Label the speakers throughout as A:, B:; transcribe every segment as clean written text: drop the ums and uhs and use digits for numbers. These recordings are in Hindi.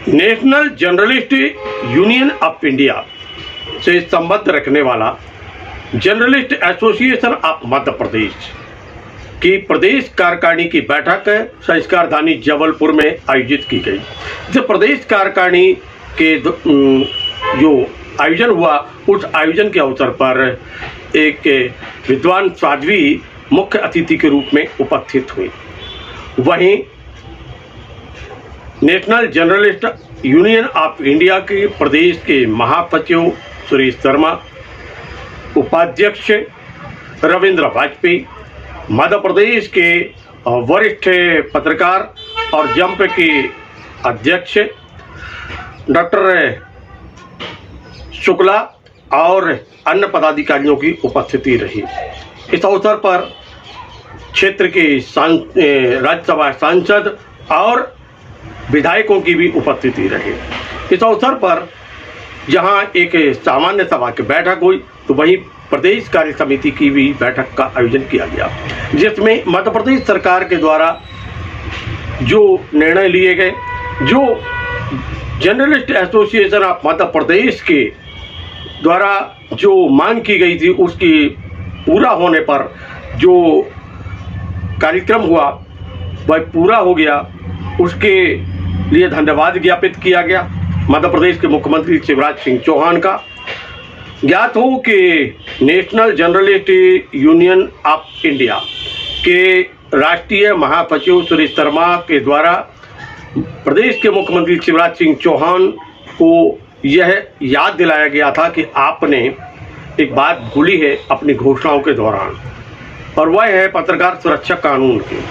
A: National journalist union of India से संबंध रखने वाला journalist association of Madhya Pradesh की प्रदेश कार्यकारिणी की बैठक संस्कारधानी जबलपुर में आयोजित की गई। इस प्रदेश कार्यकारिणी के जो आयोजन हुआ, उस आयोजन के अवसर पर एक विद्वान साध्वी मुख्य अतिथि के रूप में उपस्थित हुई। वहीं national journalist union of India के प्रदेश के महासचिव सुरेश शर्मा, उपाध्यक्ष रविंद्र वाजपेयी, मध्य प्रदेश के वरिष्ठ पत्रकार और जंप के अध्यक्ष डॉक्टर शुक्ला और अन्य पदाधिकारियों की उपस्थिति रही। इस अवसर पर क्षेत्र के राज्यसभा सांसद और विधायकों की भी उपस्थिति रही। इस अवसर पर जहां एक सामान्य सभा की बैठक हुई, तो वहीं प्रदेश कार्य समिति की भी बैठक का आयोजन किया गया, जिसमें मध्य प्रदेश सरकार के द्वारा जो निर्णय लिए गए, जो journalist association of Madhya Pradesh के द्वारा जो मांग की गई थी, उसकी पूरा होने पर जो कार्यक्रम हुआ वह पूरा हो गया। उसके लिए धन्यवाद ज्ञापित किया गया मध्य प्रदेश के मुख्यमंत्री शिवराज सिंह चौहान का। ज्ञात हो कि national journalist union of India के राष्ट्रीय महासचिव सुरेश शर्मा के द्वारा प्रदेश के मुख्यमंत्री शिवराज सिंह चौहान को यह याद दिलाया गया था कि आपने एक बात भूली है अपनी घोषणाओं के दौरान, और वह है पत्रकार सुरक्षा कानून की।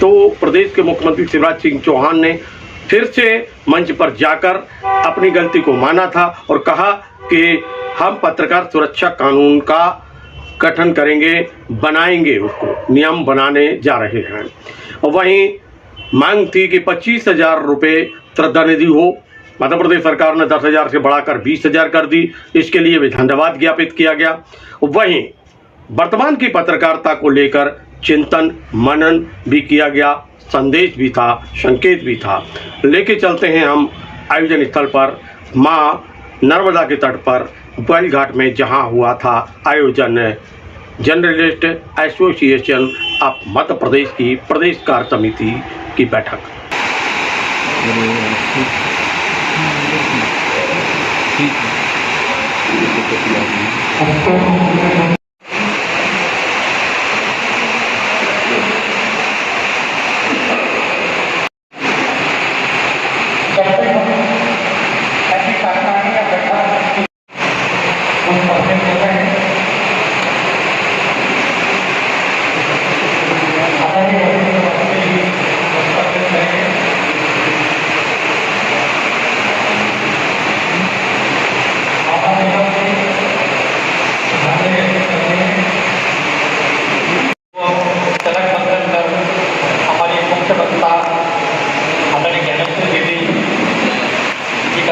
A: तो प्रदेश के मुख्यमंत्री शिवराज सिंह चौहान ने फिर से मंच पर जाकर अपनी गलती को माना था और कहा कि हम पत्रकार सुरक्षा कानून का गठन करेंगे, बनाएंगे, उसको नियम बनाने जा रहे हैं। और वहीं मांग थी कि 25,000 रुपये श्रद्धा निधि हो। मध्य प्रदेश सरकार ने 10,000 से बढ़ाकर 20,000 कर दी। इसके लिए भी धन्यवाद ज्ञापित किया गया। वहीं वर्तमान की पत्रकारिता को लेकर चिंतन मनन भी किया गया, संदेश भी था, संकेत भी था। लेके चलते हैं हम आयोजन स्थल पर, माँ नर्मदा के तट पर बैल घाट में, जहां हुआ था आयोजन journalist association of Madhya Pradesh की प्रदेश कार्य समिति की बैठक।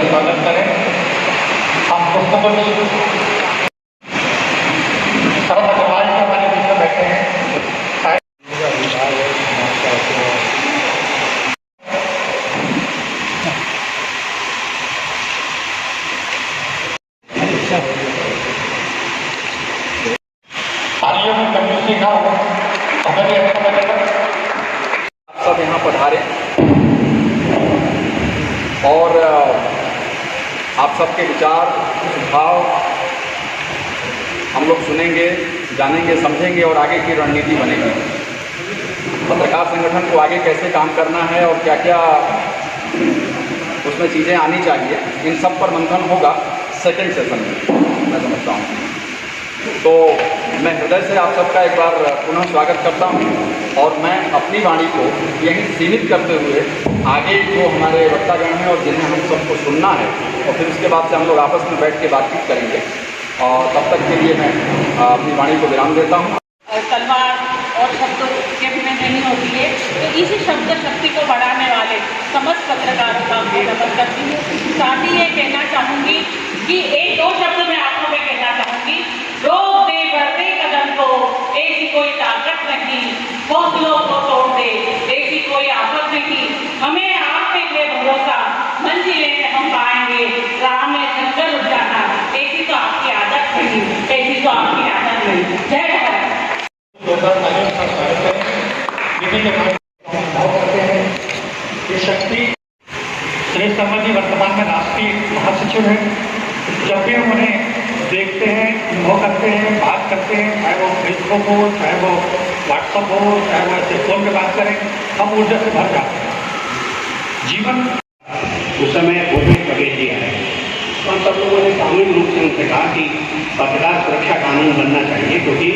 B: स्वागत करें। हम पुस्तकों की शरद अग्रवाल जी हमारे बीच में बैठे हैं। तालियों में कंजूसी ना हो, हमें भी अच्छा लगेगा। सब यहाँ पधारे और आप सबके विचार सुझाव हम लोग सुनेंगे, जानेंगे, समझेंगे और आगे की रणनीति बनेगी। पत्रकार संगठन को आगे कैसे काम करना है और क्या क्या उसमें चीज़ें आनी चाहिए, इन सब पर मंथन होगा सेकेंड सेशन में, मैं समझता हूँ। तो मैं हृदय से आप सबका एक बार पुनः स्वागत करता हूँ और मैं अपनी वाणी को यहीं सीमित करते हुए आगे जो हमारे वक्तागण हैं और जिन्हें हम सबको सुनना है, और फिर उसके बाद से हम लोग आपस में बैठ के बातचीत करेंगे। और तब तक के लिए मैं अपनी वाणी को विराम देता हूँ।
C: तलवार और शब्दों के बिना नहीं होती है, तो इसी शब्द शक्ति को बढ़ाने वाले समस्त पत्रकारों का मैं नमन करती हूँ। साथ ही ये कहना चाहूँगी कि एक दो शब्द मैं आप लोगों में कहना चाहूँगी। रोक दे बढ़ते कदम को, ऐसी कोई ताकत नहीं, हौसलों को तोड़ दे, ऐसी कोई आफत नहीं, हमें आप पे है भरोसा, मंजिल नहीं लेके हम पाएंगे। राह में जंगल उठ जाना, ऐसी तो आपकी आदत नहीं, ऐसी तो आपकी आदत नहीं। जय भारत।
D: करते हैं ये शक्ति सुरेश शर्मा जी वर्तमान में राष्ट्रीय महासचिव हैं। जब भी हम उन्हें देखते हैं, अनुभव करते हैं, बात करते हैं, चाहे वो फेसबुक हो, चाहे वो व्हाट्सअप हो, चाहे वो ऐसे फोन पे बात करें, हम ऊर्जा से भर जाते हैं। जीवन
E: उस समय भूपेश बघेल जी आए तो हम सब लोगों ने सामूहिक रूप से उनसे कहा कि पत्रकार सुरक्षा कानून बनना चाहिए, क्योंकि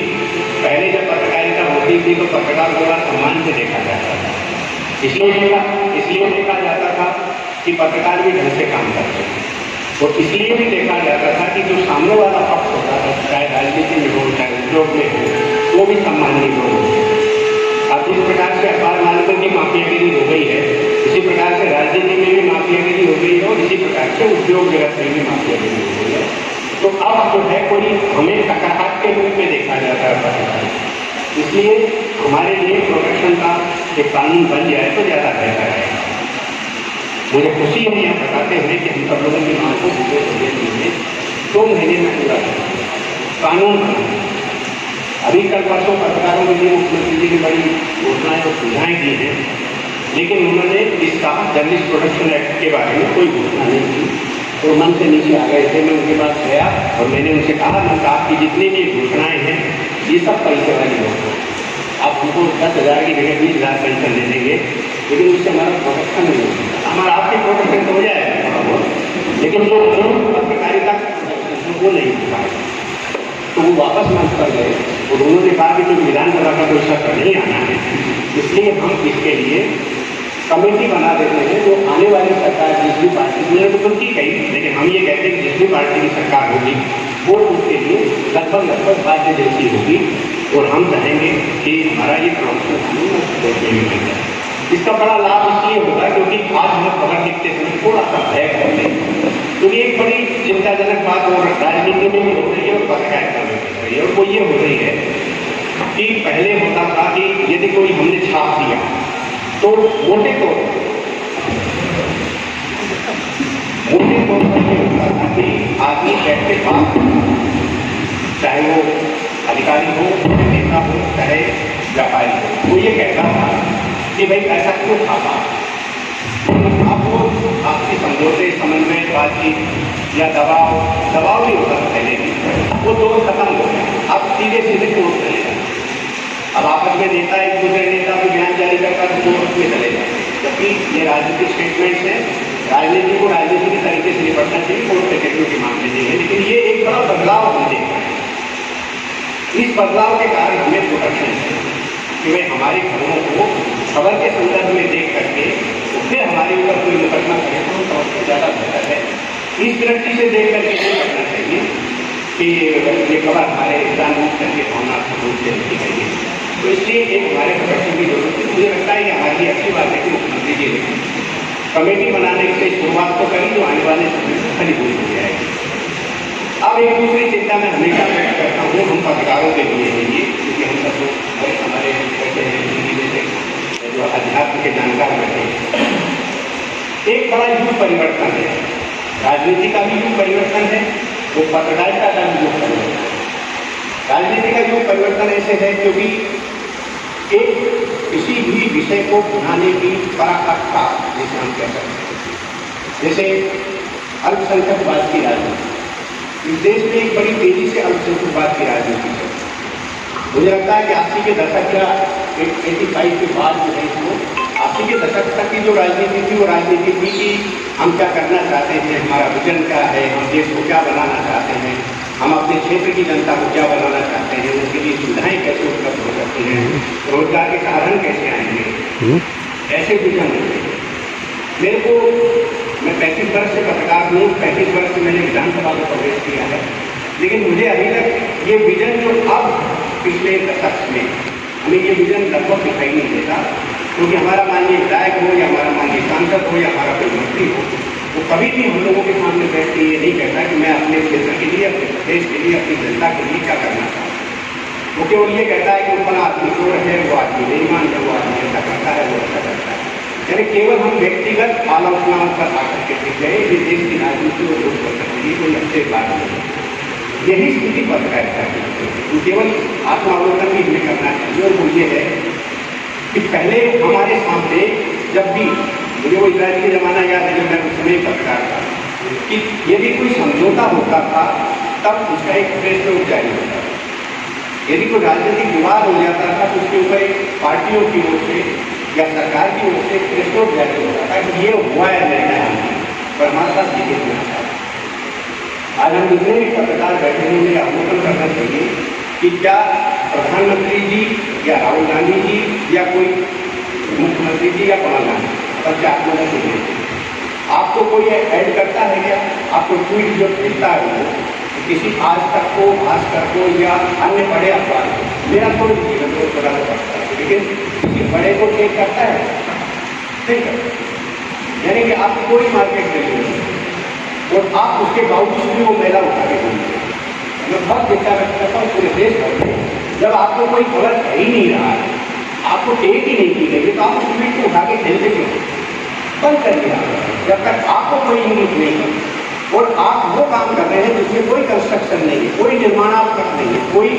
E: पहले जब पत्रकारिता होती थी तो पत्रकार को बड़ा सम्मान से देखा जाता था। इसलिए देखा जाता था कि पत्रकार भी ढंग से काम करते हैं, और इसलिए भी देखा जाता था कि जो सामने वाला पक्ष होता था, चाहे राजनीति में हो, चाहे उद्योग में हो, वो भी सम्मानीय लोग होते हैं। अब जिस प्रकार से अखबार मालिकों की माफियागिरी हो गई है, इसी प्रकार से राजनीति में भी माफियागिरी हो गई है, और इसी प्रकार से उद्योग जगत में भी माफियागिरी हो गई है। तो अब जो है कोई हमें ककड़ाहट के रूप में देखा जाता है पत्रकार, इसलिए हमारे लिए प्रोटेक्शन का एक कानून बन जाए तो ज़्यादा बेहतर है। मुझे खुशी है यह बताते हुए कि हम सब लोगों की मांग को पूरे 2 महीने में पूरा कानून बना। अभी कल परसों पत्रकारों के लिए मुख्यमंत्री जी ने बड़ी घोषणाएं और सुविधाएँ दी हैं, लेकिन उन्होंने इसका जर्नलिस्ट प्रोटेक्शन एक्ट के बारे में कोई घोषणा नहीं की। तो मन से नीचे आ गए थे। मैं उनके पास गया और मैंने उनसे कहा, आपकी जितनी भी घोषणाएँ हैं ये सब पैसे वाली घोषणा, आप हमको 10,000 की जगह 20,000 पेंशन दे देंगे, लेकिन उससे हमारा प्रोटेक्शन नहीं होगा। हमारा आपकी प्रोटेक्शन तो हो जाएगा थोड़ा बहुत, लेकिन जो पत्रकारिता वो नहीं हो पाएगा। तो वो वापस मंच पर गए और उन्होंने कहा कि जो विधानसभा का कोई सत्र नहीं आना है, इसलिए हम इसके लिए कमेटी बना देते हैं। जो आने वाली सरकार जिस भी पार्टी की, तो ठीक है, लेकिन हम ये कहते हैं कि जिस भी पार्टी की सरकार होगी वो उसके लिए लगभग बाध्य जैसी होगी, और हम चाहेंगे कि हमारा ये प्रोटेक्शन कानून मिल जाए। इसका बड़ा लाभ इसलिए होगा क्योंकि आज हम खबर लिखते समय थोड़ा सा भय करते हैं, क्योंकि एक बड़ी चिंताजनक बात और राजनीति में भी हो रही है और पत्रकारिता में भी हो रही है, और वो ये हो रही है कि पहले होता था कि यदि कोई हमने छाप दिया तो मोटे तौर पर ये होता था कि आदमी बैठते बात, चाहे वो अधिकारी हो, नेता हो, चाहे व्यापारी हो, वो ये कहता था कि भाई ऐसा क्यों छापा। आप वो आपसी समझौते, समन्वय, बातचीत या दबाव नहीं होता था पहले भी, वो दौर खत्म हो गया। अब सीधे कोर्ट चलेगा। अब आपस में नेता एक दूसरे नेता को बयान जारी करता तो कोर्ट में चलेगा, जबकि ये राजनीतिक स्टेटमेंट्स हैं। राजनीति को राजनीति के तरीके से निपटना चाहिए, कोर्ट कचहरियों के मामले नहीं है। लेकिन ये एक बड़ा बदलाव हम देख रहे हैं। इस बदलाव के कारण हमें प्रोटेक्शन है कि भाई हमारे घरों को खबर के संदर्भ में देख करके फिर हमारे ऊपर कोई मुकदमा करे तो सबसे ज़्यादा बेहतर है। इस दृष्टि से देख करके नहीं करना चाहिए कि ये खबर हमारे जानबूझ करके भावनात्मक रूप से लिखी गई है। तो इसलिए एक हमारे प्रोटेक्शन की जरूरत है। मुझे लगता है कि हमारे लिए अच्छी बात है कि मुख्यमंत्री जी ने कमेटी बनाने की शुरुआत तो करी, जो आने वाले समय में फलीभूत हो जाएगी। अब एक दूसरी चिंता मैं हमेशा व्यक्त करता हूँ हम पत्रकारों के लिए क्योंकि हम सब लोग हमारे बैठे हैं जो अध्यात्म के जानकार बैठे हैं। एक बड़ा युग परिवर्तन है, राजनीति का भी युग परिवर्तन है, वो पत्रकारिता का भी युग परिवर्तन है। राजनीति का युग परिवर्तन ऐसे है क्योंकि एक किसी भी विषय को बनाने की पराकाष्ठा जैसे हम कह सकते हैं, जैसे अल्पसंख्यकवाद की राजनीति, इस देश में एक बड़ी तेजी से अल्पसंख्यकवाद की राजनीति है। मुझे लगता है कि 80 के दशक या 85 के बाद जो है वो 80 के दशक तक की जो राजनीति थी वो राजनीति थी कि हम क्या करना चाहते हैं, हमारा विजन क्या है, हम देश को क्या बनाना चाहते हैं, हम अपने क्षेत्र की जनता को क्या बनाना चाहते हैं, उसके लिए सुविधाएँ कैसे उपलब्ध हो सकती हैं, रोजगार के साधन कैसे आएंगे, ऐसे विजन होते हैं। मेरे को मैं 35 वर्ष से पत्रकार हूँ, 35 वर्ष से मैंने विधानसभा में प्रवेश किया है, लेकिन मुझे अभी तक ये विजन जो अब पिछले दशक में हमें ये विजन लगभग दिखाई नहीं देता, क्योंकि हमारा माननीय विधायक हो या हमारा माननीय सांसद हो या हमारा कोई मंत्री हो, वो कभी भी हम लोगों के सामने बैठ के ये नहीं कहता कि मैं अपने क्षेत्र के लिए, अपने प्रदेश के लिए, अपनी जनता के लिए क्या करना चाहता हूँ। वो केवल ये कहता है कि वो अपना आदमी चोर है, वो आदमी बेईमान है, वो आदमी ऐसा करता है, वो ऐसा करता है। यानी केवल हम व्यक्तिगत आलोचनाओं पर आकर के टिक गए, ये देश की राजनीति को रोक कर सकते हैं, कोई अच्छे बात नहीं। यही स्थिति पत्रकारिता की, केवल आत्मावलोकन भी हमें करना चाहिए। और वो ये है कि पहले हमारे सामने जब भी, मुझे वो इजराइल के ज़माना याद है जब मैं उस समय पत्रकार था, कि यदि कोई समझौता होता था तब उसका एक प्रेस नोट जारी होता था। यदि कोई राजनीतिक विवाद हो जाता था तो उसके ऊपर एक पार्टियों की ओर से या सरकार की ओर से प्रेस नोट जारी होता था कि ये हुआ है निर्णय, पर हमारे साथ ये देखना था। आज हम जितने भी पत्रकार बैठे हैं उन्हें अवलोकन करना चाहिए कि क्या प्रधानमंत्री जी या राहुल गांधी जी या कोई मुख्यमंत्री जी या कमल गांधी पर क्या आप लोगों को आपको कोई ऐड करता है क्या? आपको ट्वीट जो मिलता है वो किसी आज तक को, भास्कर को या अन्य बड़े अखबार को, मेरा थोड़ी जीवन को थोड़ा पड़ता है, लेकिन किसी बड़े को चेक करता है ठीक है। यानी कि आपकी कोई मार्केट नहीं है और आप उसके बावजूद भी वो मेला उठा के घूमते हैं। मैं बहुत चिंता व्यक्त करता हूँ पूरे देश भर में, जब आपको कोई खबर कह ही नहीं रहा है, आपको टेक ही नहीं की गई, तो आप उस ट्वीट को उठा के खेलते क्यों? बंद कर दिया। जब तक आपको कोई हिम्मत नहीं है और आप वो काम कर रहे हैं जिसमें कोई कंस्ट्रक्शन नहीं है, कोई निर्माणात्मक नहीं है, कोई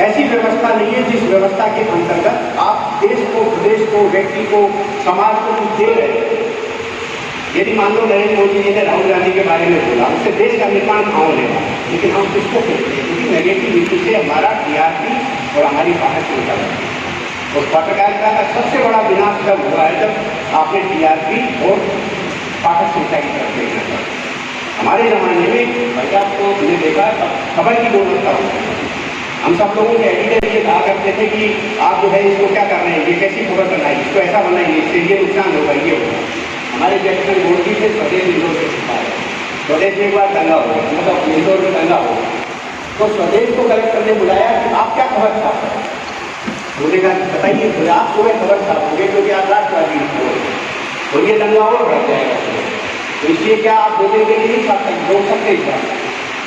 E: ऐसी व्यवस्था नहीं है जिस व्यवस्था के अंतर्गत आप देश को, प्रदेश को, व्यक्ति को, समाज को कुछ दे रहे हैं। यदि मान लो नरेंद्र मोदी जी ने राहुल गांधी के बारे में बोला, उससे देश का निर्माण कहाँ होगा, लेकिन हम किसको कहते हैं? क्योंकि नेगेटिविटी से हमारा टीआरपी और हमारी बात निकल रही है। और पत्रकारिता का सबसे बड़ा विनाश जब हुआ है जब आपने टीआरपी और पाठक संख्या की तरफ देखना था। हमारे ज़माने में भाई आपको हमने देखा खबर की गुणवत्ता होती है। हम सब लोगों के एडिटर ये कहा करते थे कि आप जो है इसको क्या कर रहे हैं, ये कैसी खबर बनाई, इसको ऐसा बनाइए, इससे ये नुकसान होगा, ये होगा। हमारे जैक्सन बोलती थे स्वदेश इंदौर से छिपा है, स्वदेश में एक बार दंगा हो गया, मतलब इंदौर में दंगा हो गया, तो स्वदेश को कलेक्टर ने बुलाया कि आप क्या खबर छाप रहे हैं? बोले का बताइए, तो आप सुबह खबर छापोगे क्योंकि आप राष्ट्रवादी हो और ये दंगा और बढ़ जाएगा, तो इसलिए क्या आप 2 दिन के लिए नहीं छाप सकते, रोक सकते इस बात?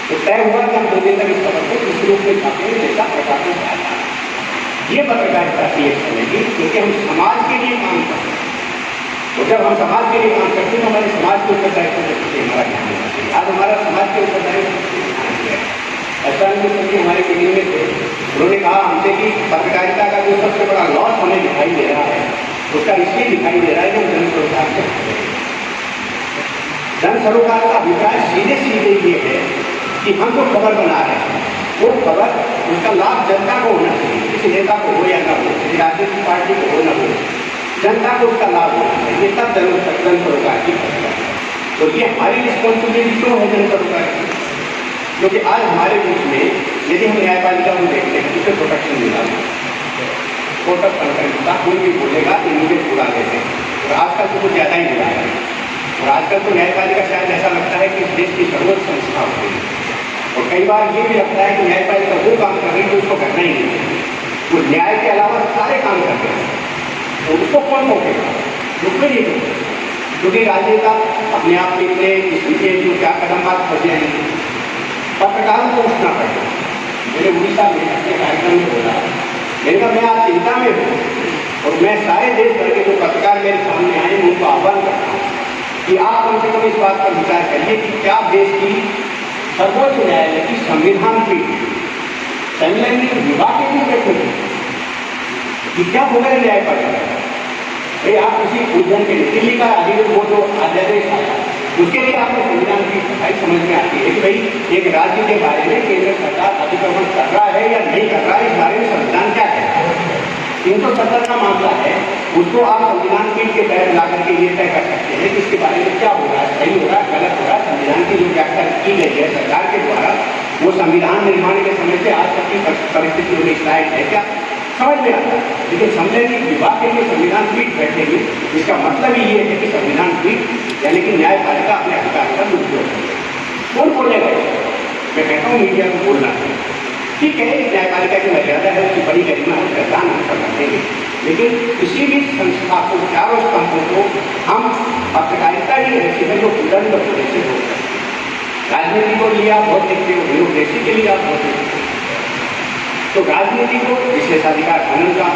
E: तो तय हुआ कि हम 2 दिन तक इस खबर को इस रूप में छापेंगे जैसा प्रशासन चाहता है। ये पत्रकारिता की एक चलेगी क्योंकि हम समाज के लिए काम करते हैं, और जब हम समाज के लिए काम करते हैं तो हमारे समाज के ऊपर दायित्व रखते हैं, हमारा ध्यान रखते हैं। आज हमारा समाज के ऊपर दायित्व ऐसा नहीं, हमारे मीटिंग में थे, उन्होंने कहा हमसे कि पत्रकारिता का जो सबसे बड़ा लॉस हमें दिखाई दे रहा है उसका इसलिए दिखाई दे रहा है कि जन सरोकार से, जन सरोकार का अभिप्राय सीधे सीधे ये है कि हम जो खबर बना रहे हैं वो खबर, उसका लाभ जनता को होना चाहिए, किसी नेता को हो या ना हो, किसी राजनीतिक पार्टी को हो ना हो, जनता को उसका लाभ होना चाहिए, तब जन सरोकार की खबर है। और ये हमारी रिस्पॉन्सिबिलिटी क्यों है जन सरोकार की? क्योंकि आज हमारे बीच में यदि हम न्यायपालिका को देखते हैं उसे प्रोटेक्शन मिला, कोर्ट ऑफ कंटेम्प्ट का कोई भी बोलेगा इमीडिएट उड़ा देते हैं, और आजकल तो कुछ ज़्यादा ही मिला है। और आजकल तो न्यायपालिका शायद ऐसा लगता है कि इस देश की सर्वोच्च संस्था हो गई, और कई बार ये भी लगता है कि न्यायपालिका वो काम कर रही है जो उसको करना ही नहीं, वो न्याय के अलावा सारे काम कर रहे हैं, तो उसको कौन रोकेगा? रुकने नहीं रोके, क्योंकि राजनेता अपने आप में इतने जो क्या कदम बात फंसे हैं, पत्रकारों को उठना पड़ेगा। मेरे उड़ीसा में अपने कार्यक्रम में बोला, मैंने कहा मैं आज चिंता में हूँ और मैं सारे देश भर के जो पत्रकार मेरे सामने आए उनको आह्वान करता हूँ कि आप कम से कम इस बात पर विचार करिए कि क्या देश की सर्वोच्च न्यायालय की संविधान पीठ संलग्न विभाग के लिए बैठे कि क्या होगा न्यायपालिका? भाई आप किसी उद्यम के लिए दिल्ली का अधिकृत वो जो अध्यादेश आया उसके लिए आपको संविधान की सफाई समझ में आती है कि भाई एक राज्य के बारे में केंद्र सरकार अतिक्रमण कर रहा है या नहीं कर रहा है, इस बारे में संविधान क्या है। 370 का मामला है, उसको आप संविधान पीठ के तहत ला करके ये तय कर सकते हैं कि इसके बारे में क्या हो रहा है, सही हो रहा है, गलत हो रहा है। संविधान की जो व्याख्या की गई है सरकार के द्वारा, वो संविधान निर्माण के समय से आज तक की परिस्थितियों में शायद है क्या समझ में आता है। लेकिन समझे कि विभाग के लिए संविधान पीठ बैठेगी, इसका मतलब ही ये है कि संविधान पीठ यानी कि न्यायपालिका अपने अधिकार का दुरुपयोग करेगी। कौन बोलेगा? मैं कहता हूँ मीडिया को बोलना चाहिए, ठीक है न्यायपालिका की मर्यादा है, उसकी बड़ी गरिमा है, प्रदान हम सब रखेंगे, लेकिन किसी भी संस्था को, चारों स्तंभों को हम पत्रकारिता ही ऐसी है जो बुलंद होने से हो सकते हैं। राजनीति को लिए आप बहुत देखते हो, ब्यूरोक्रेसी के लिए आप बहुत देखते हो, तो राजनीति को विशेषाधिकार कानून का,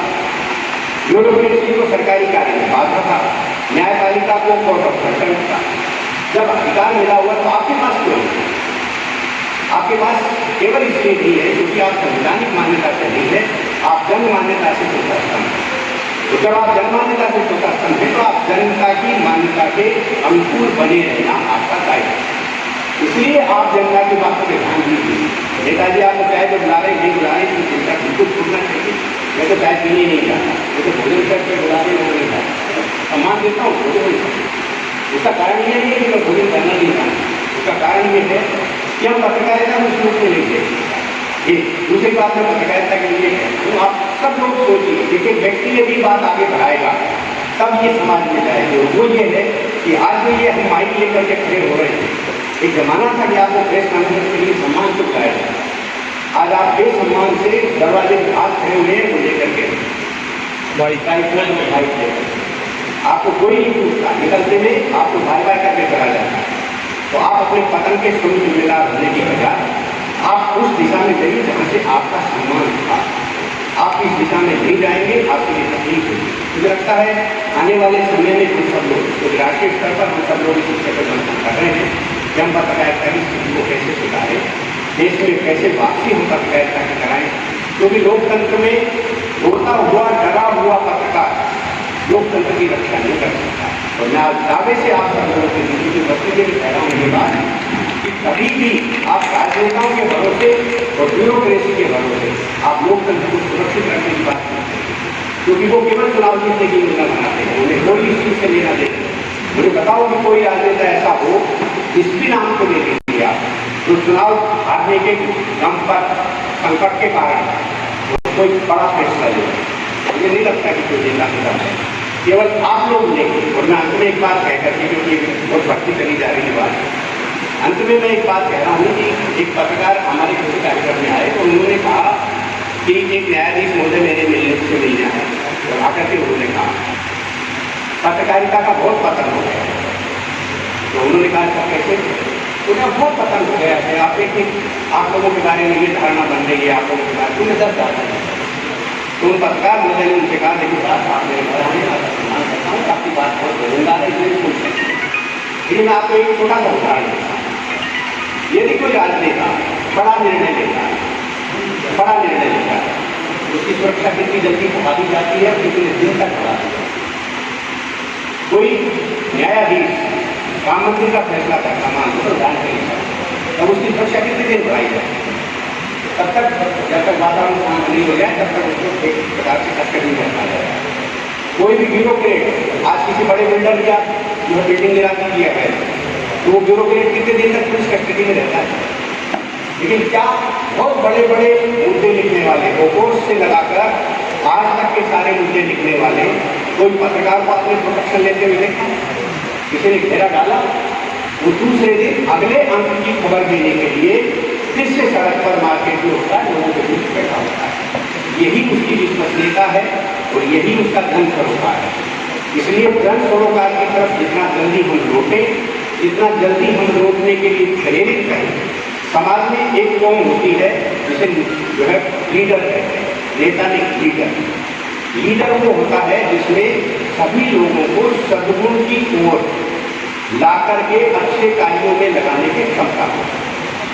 E: ब्यूरोक्रेसी को सरकारी कार्य में बाधा था, न्यायपालिका को कोर्ट ऑफ कंसर्न का जब अधिकार मिला हुआ तो आपके पास क्यों नहीं? आपके पास केवल इसलिए नहीं है क्योंकि आप संवैधानिक मान्यता से नहीं है, आप जन मान्यता से स्वतंत्र हैं। तो जब आप जन मान्यता से स्वतंत्र हैं तो आप जनता की मान्यता के अनुकूल बने रहना आपका दायित्व है। इसलिए आप जनता की बात पर ध्यान दीजिए। नेताजी आपको चाहे तो बुला रहे नहीं बुला रहे तो चिंता बिल्कुल छूटना चाहिए। मैं तो चाय पीने नहीं जाता, मैं तो भोजन करके बुला रहे वो नहीं जाता, सम्मान देता हूँ वो तो नहीं सकता। उसका कारण ये नहीं है कि मैं भोजन करना नहीं जानता, उसका कारण ये है कि हम पत्रकारिता उस रूप में नहीं देखते। ये दूसरी बात मैं पत्रकारिता के लिए है तो आप सब लोग सोचिए, देखिए व्यक्ति यदि बात आगे बढ़ाएगा तब ये समाज में जाएगी। और वो ये है कि आज जो ये हम माइक लेकर के खड़े हो रहे हैं, एक जमाना था कि आपको प्रेस कॉन्फ्रेंस के लिए सम्मान तो कराया जाता, आज आप बेसम्मान से दरवाजे के हाथ खड़े हुए हैं वो लेकर के आपको कोई नहीं पूछता, निकलते में आपको बाय बाय करके चला जाता है। तो आप अपने पतन के स्वरूप जिम्मेदार होने की बजाय आप उस दिशा में जाइए जहाँ से आपका सम्मान था। आप इस दिशा में नहीं जाएंगे, आपके लिए तकलीफ होगी। मुझे लगता है आने वाले समय में हम सब लोग तो राष्ट्रीय स्तर पर हम सब लोग इस विषय पर मंथन कर रहे हैं कि हम पत्रकारिता की स्थिति को कैसे सुधारें, देश में कैसे वापसी हम पत्रकारिता की कराएं। क्योंकि लोकतंत्र में रोता हुआ डरा हुआ पत्रकार लोकतंत्र की रक्षा नहीं कर सकता। और मैं आज दावे से आप सब लोगों के बीच में बच्चे भी कह रहा हूँ ये बात कि कभी भी आप राजनेताओं के भरोसे और ब्यूरोक्रेसी के भरोसे आप लोकतंत्र को सुरक्षित रखने की बात करते हैं, क्योंकि वो केवल चुनाव जीतने की योजना बनाते हैं, उन्हें कोई इस चीज से लेना देना। मुझे बताओ कि कोई राजनेता ऐसा हो जिस भी नाम को ले लीजिए आप, जो चुनाव हारने के दम पर संकट के कारण कोई बड़ा फैसला ले। मुझे नहीं लगता कि कोई नेता है, केवल आप लोग लेंगे। और मैं अंत में एक बात कह करके, क्योंकि बहुत भक्ति चली जा रही है बात, अंत में मैं एक बात कह रहा हूँ कि एक पत्रकार हमारे किसी कार्यक्रम में आए तो उन्होंने कहा कि एक न्यायाधीश महोदय मेरे मिलने से मिलना है, और आकर के उन्होंने कहा पत्रकारिता का बहुत पतन हो गया। तो उन्होंने कहा सर कैसे? उन्हें बहुत पतन हो गया है। आप एक आप लोगों के बारे में ये धारणा बन रही है, आप लोगों के बारे में उन्हें 10 साल है। तो उन पत्रकार महोदय ने उनसे कहा देखिए साहब आप मेरे घर आए, आपका सम्मान करता हूँ, आपकी बात बहुत बोलूँगा है, इसलिए पूछ सकते हैं। लेकिन मैं आपको एक छोटा सा उदाहरण देता हूँ। यदि कोई राजनेता बड़ा निर्णय लेता है, उसकी सुरक्षा कितनी जल्दी बढ़ा दी जाती है, कितने दिन तक बढ़ा दी जाती है। कोई न्यायाधीश राम मंदिर का फैसला करता मान लो तो जान करेगा, तब उसकी सुरक्षा कितने दिन बढ़ाई जाती है? तब तक जब तक वातावरण शांत नहीं हो जाए तब तक उसको एक प्रकार से कस्टडी में रखा जाएगा। कोई भी ब्यूरोक्रेट आज किसी बड़े बिल्डर या जो बिल्डिंग गिराती किया है तो वो ब्यूरोक्रेट कितने दिन तक पुलिस कस्टडी में रहता है। लेकिन क्या बहुत बड़े बड़े मुद्दे लिखने वाले ओकोर्स से लगाकर आज तक के सारे मुद्दे लिखने वाले कोई पत्रकार को आपने प्रोटेक्शन लेते हुए देखा? किसी ने घेरा डाला, वो दूसरे दिन अगले अंक की खबर देने के लिए फिर से सड़क पर मार्केट में होता है, लोगों के बीच बैठा होता है। यही उसकी विश्वसनीयता है और यही उसका जन सरोकार है। इसलिए जन सरोकार की तरफ जितना जल्दी हम लौटें, जितना जल्दी हम लौटने के लिए प्रेरित करें। समाज में एक कौम होती है जिसे जो है लीडर कहते हैं, नेता नहीं लीडर। लीडर वो होता है जिसमें सभी लोगों को सद्गुण की ओर ला करके अच्छे कार्यों में लगाने की क्षमता हो।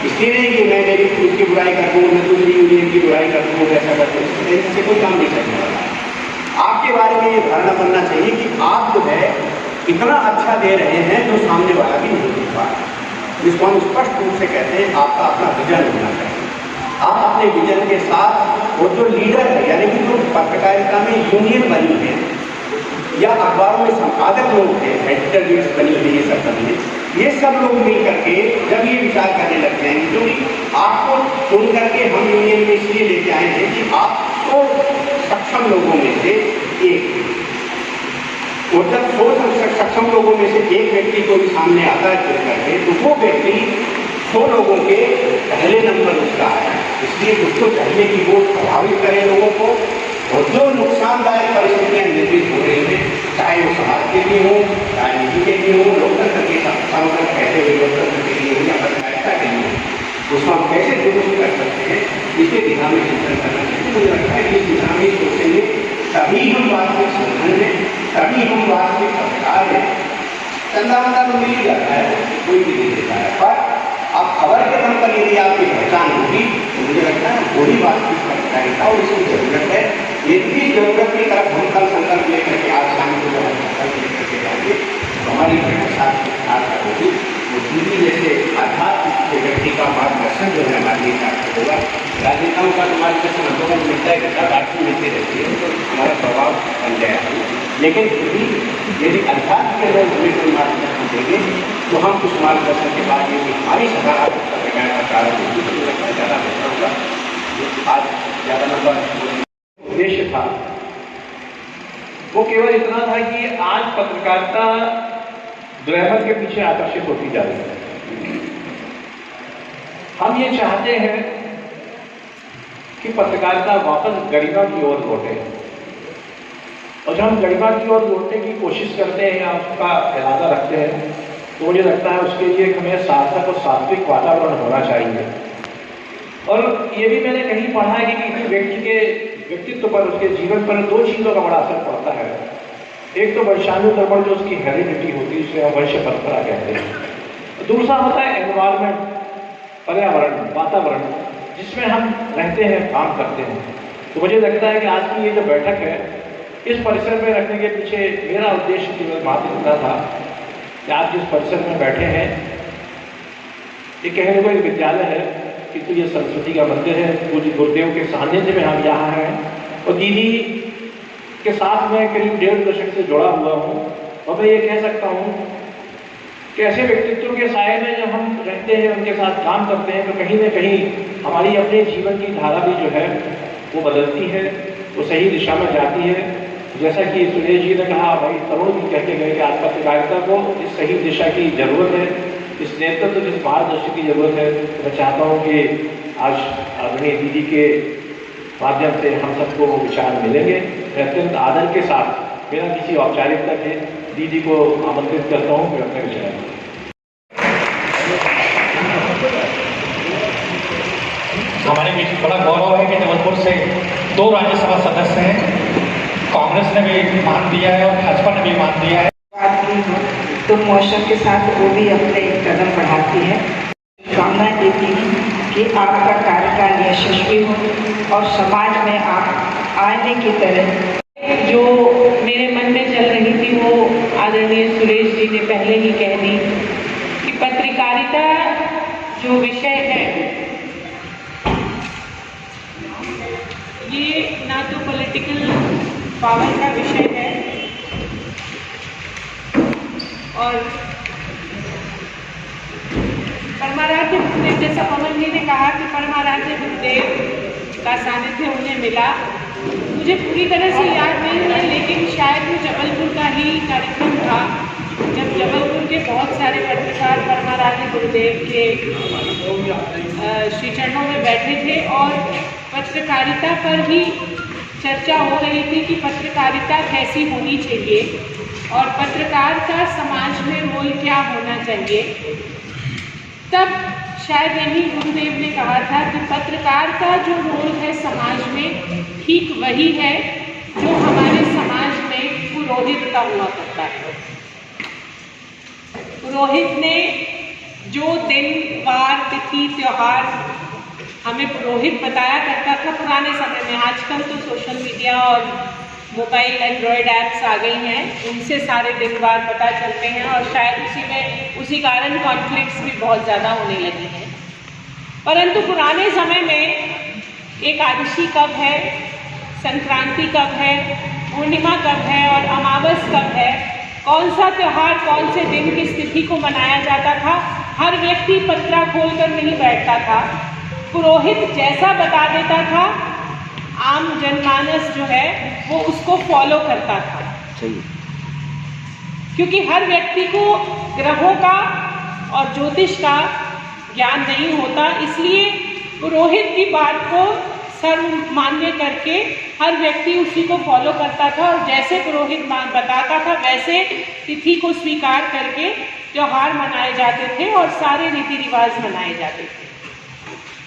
E: इसलिए नहीं कि मैं मेरी उसकी बुराई कर दूँ, मैं दूसरी यूनियन की बुराई कर दूँ, ऐसा कर दूँ, इससे कोई काम नहीं करने वाला। आपके बारे में ये धारणा बनना चाहिए कि आप जो है इतना अच्छा दे रहे हैं जो सामने वाला भी नहीं दे पा रहा। जिसको हम स्पष्ट रूप से कहते हैं आपका अपना विजन होना चाहिए। आप अपने विजन के साथ वो जो लीडर है, यानी कि जो पत्रकारिता में यूनियन बनी है या अखबारों में संपादक लोग हैं, एडिटर यूनिट बनी है, ये सब बनी है, ये सब लोग मिल करके जब ये विचार करने लग जाएंगे, क्योंकि आपको सुन करके हम यूनियन में इसलिए लेके आए हैं कि आप तो सक्षम लोगों में से एक, और जब 100 सक्षम लोगों में से एक व्यक्ति को भी सामने आता है चुन करके, तो वो व्यक्ति 100 लोगों के पहले नंबर उसका है। इसलिए उसको चाहिए कि वो प्रभावित करे लोगों को, और जो नुकसानदायक परिस्थितियाँ निर्मित हो रही हैं, चाहे वो समाज के लिए हो, राजनीति के लिए हो, लोकतंत्र के समर्थन कहते हुए लोकतंत्र के लिए हो या पत्रकारिता के लिए हो, उसको हम कैसे दुरुस्त कर सकते हैं, इसके दिशा में चिंतन करना चाहिए। मुझे लगता है कि इस दिशा में सोचेंगे तभी हम वास्तविक संगठन में तभी हम वास्तविक पत्रकार हैं। चंदा वंदा तो मिल ही जाता है, कोई भी नहीं देता है, पर अब खबर के दम पर यदि आपकी पहचान होगी तो मुझे लगता है वही वास्तविक पत्रकारिता और इसकी जरूरत है। यदि जरूरत की तरफ हम कल संकल्प लेकर के आज शाम को जब हम संकल्प लेकर के जाएंगे तो हमारी साथ होगी वो दीदी जैसे आध्यात्मिक व्यक्ति का मार्गदर्शन जो है हमारे लिए सार्थक होगा। राजनेताओं का तो मार्गदर्शन हम लोगों को मिलता है, घटना बात मिलती रहती है, तो हमारा प्रभाव बन जाएगा। लेकिन फिर भी यदि अध्यात्म के लोग हमें कोई मार्गदर्शन देंगे तो हम उस मार्गदर्शन के बाद यदि हमारी सकारात्मक पत्रकारिता का प्रारंभ होगी तो मुझे लगता है ज़्यादा बेहतर होगा। आज ज़्यादा नंबर
D: उद्देश्य था वो केवल इतना था कि आज पत्रकारिता ग्लैमर के पीछे आकर्षित होती जा रही है। हम ये चाहते हैं कि पत्रकारिता वापस गरिमा की ओर लौटे, और जब हम गरिमा की ओर लौटने की कोशिश करते हैं या उसका इरादा रखते हैं तो मुझे लगता है उसके लिए हमें सार्थक और सात्विक वातावरण होना चाहिए। और ये भी मैंने कहीं पढ़ा है कि किसी व्यक्ति के व्यक्तित्व पर, उसके जीवन पर दो चीज़ों का बड़ा असर पड़ता है। एक तो वंशानुक्रमण जो उसकी हेरिडिटी होती है, उसे हम वंश परंपरा कहते हैं। दूसरा होता है एनवायरमेंट, पर्यावरण, वातावरण जिसमें हम रहते हैं, काम करते हैं। तो मुझे लगता है कि आज की ये जो बैठक है इस परिसर में रखने के पीछे मेरा उद्देश्य केवल मात्र इतना था कि आप जिस परिसर में बैठे हैं ये कहने को एक विद्यालय है कि तो ये सरस्वती का मंदिर है, पूज्य गुरुदेव के सानिध्य में हम यहाँ हैं और दीदी के साथ मैं करीब 1.5 दशक से जुड़ा हुआ हूँ। और मैं ये कह सकता हूँ कि ऐसे व्यक्तित्व के साए में जब हम रहते हैं, उनके साथ काम करते हैं तो कहीं ना कहीं हमारी अपने जीवन की धारा भी जो है वो बदलती है, वो सही दिशा में जाती है। जैसा कि सुरेश जी ने कहा, भाई तरुण भी कह के गए कि आज पत्रकारिता को इस सही दिशा की जरूरत है, इस नेतृत्व तो जिस मार्गदर्शन की जरूरत है। तो मैं चाहता हूँ कि आज आदरणीय दीदी के माध्यम से हम सबको वो विचार मिलेंगे। मैं अत्यंत आदर के साथ बिना किसी औपचारिकता के दीदी को आमंत्रित करता हूँ कि अपने विचार।
F: हमारे बीच बड़ा गौरव है कि जबलपुर से 2 राज्यसभा सदस्य हैं। कांग्रेस ने भी मान दिया है और भाजपा ने भी मान दिया है।
G: बात की हो तो मौसम के साथ वो भी अपने कदम बढ़ाती है। कामना देती हूँ कि आपका कार्यकाल यशस्वी हो और समाज में आप आईने की तरह
C: जो मेरे मन में चल रही थी वो आदरणीय सुरेश जी ने पहले ही कह दी कि पत्रकारिता जो विषय है ये ना तो पॉलिटिकल पावर का विषय है और परमाराध्य गुरुदेव, जैसा पवन जी ने कहा कि परमाराध्य गुरुदेव का सानिध्य उन्हें मिला, मुझे पूरी तरह से याद नहीं है लेकिन शायद वो जबलपुर का ही कार्यक्रम था जब जबलपुर के बहुत सारे पत्रकार परमाराध्य गुरुदेव के श्री चरणों में बैठे थे और पत्रकारिता पर ही चर्चा हो रही थी कि पत्रकारिता कैसी होनी चाहिए और पत्रकार का समाज में रोल क्या होना चाहिए। तब शायद यही गुरुदेव ने कहा था कि पत्रकार का जो रोल है समाज में ठीक वही है जो हमारे समाज में पुरोहित का हुआ करता है। पुरोहित ने जो दिन, वार, तिथि, त्योहार हमें पुरोहित बताया करता था पुराने समय में। आजकल तो सोशल मीडिया और मोबाइल एंड्रॉयड ऐप्स आ गई हैं, उनसे सारे दिन बार पता चलते हैं और शायद उसी कारण कॉन्फ्लिक्ट्स भी बहुत ज़्यादा होने लगे हैं। परंतु पुराने समय में एकादशी कब है, संक्रांति कब है, पूर्णिमा कब है और अमावस कब है, कौन सा त्यौहार कौन से दिन किस तिथि को मनाया जाता था, हर व्यक्ति पत्रा खोलकर नहीं बैठता था। पुरोहित जैसा बता देता था आम जनमानस जो है वो उसको फॉलो करता था। क्योंकि हर व्यक्ति को ग्रहों का और ज्योतिष का ज्ञान नहीं होता, इसलिए पुरोहित की बात को सर्वमान्य करके हर व्यक्ति उसी को फॉलो करता था और जैसे पुरोहित बताता था वैसे तिथि को स्वीकार करके त्योहार मनाए जाते थे और सारे रीति रिवाज मनाए जाते थे।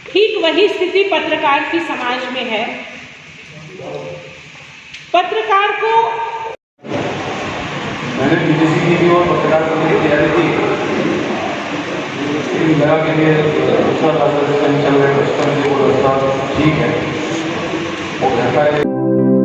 C: ठीक वही स्थिति पत्रकार की समाज में है। पत्रकार को
H: मैंने पीटीसी की थी और पत्रकार करने की तैयारी की, लेकिन लगा के लिए अच्छा खासा चल रहा है, बचपन की वो रास्ता ठीक है, वो रहता है।